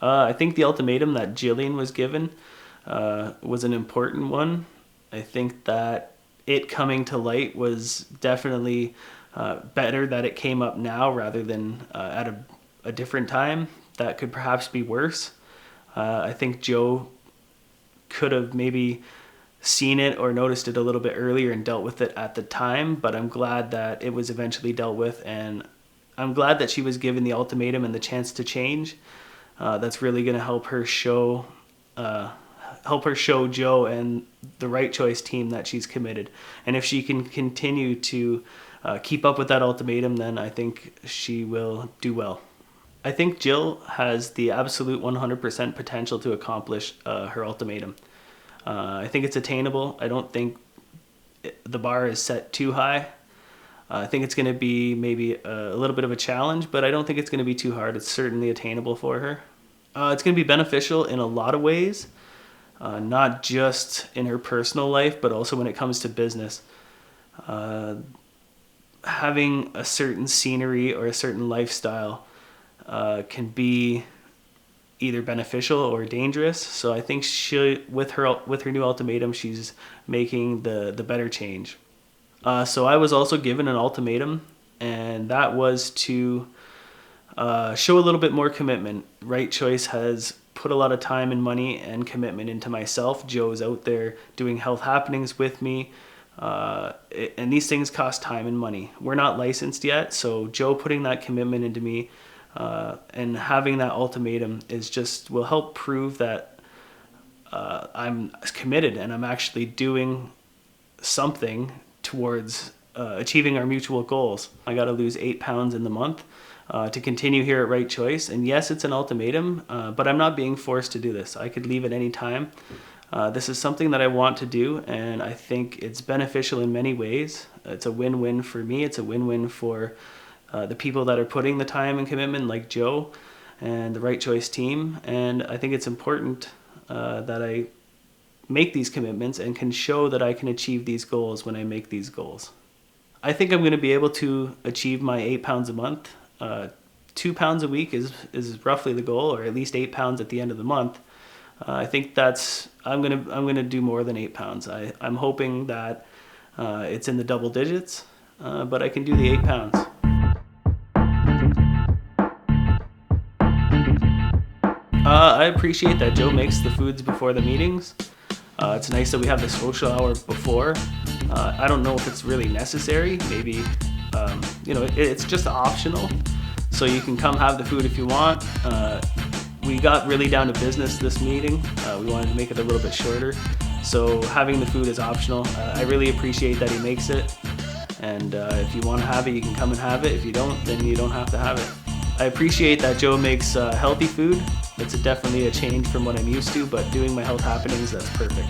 I think the ultimatum that Jillian was given was an important one. I think that it coming to light was definitely better that it came up now rather than at a different time. That could perhaps be worse. I think Joe could have maybe seen it or noticed it a little bit earlier and dealt with it at the time, but I'm glad that it was eventually dealt with, and I'm glad that she was given the ultimatum and the chance to change. That's really going to help her show Joe and the Right Choice team that she's committed. And if she can continue to keep up with that ultimatum, then I think she will do well. I think Jill has the absolute 100% potential to accomplish her ultimatum. I think it's attainable. I don't think the bar is set too high. I think it's going to be maybe a little bit of a challenge, but I don't think it's going to be too hard. It's certainly attainable for her. It's going to be beneficial in a lot of ways, not just in her personal life, but also when it comes to business. Having a certain scenery or a certain lifestyle can be either beneficial or dangerous. So I think with her new ultimatum, she's making the better change. So I was also given an ultimatum, and that was to show a little bit more commitment. Right Choice has put a lot of time and money and commitment into myself. Joe's out there doing health happenings with me, and these things cost time and money. We're not licensed yet, so Joe putting that commitment into me and having that ultimatum will help prove that I'm committed and I'm actually doing something towards achieving our mutual goals. I got to lose 8 pounds in the month to continue here at Right Choice. And yes, it's an ultimatum, but I'm not being forced to do this. I could leave at any time. This is something that I want to do, and I think it's beneficial in many ways. It's a win-win for me. It's a win-win for the people that are putting the time and commitment, like Joe and the Right Choice team. And I think it's important that I make these commitments and can show that I can achieve these goals when I make these goals. I think I'm going to be able to achieve my 8 pounds a month. 2 pounds a week is roughly the goal, or at least 8 pounds at the end of the month. I think I'm gonna do more than 8 pounds. I'm hoping that it's in the double digits, but I can do the 8 pounds. I appreciate that Joe makes the foods before the meetings. It's nice that we have the social hour before. I don't know if it's really necessary. Maybe, it's just optional. So you can come have the food if you want. We got really down to business this meeting. We wanted to make it a little bit shorter. So having the food is optional. I really appreciate that he makes it. And if you want to have it, you can come and have it. If you don't, then you don't have to have it. I appreciate that Joe makes healthy food. It's definitely a change from what I'm used to, but doing my health happenings, that's perfect.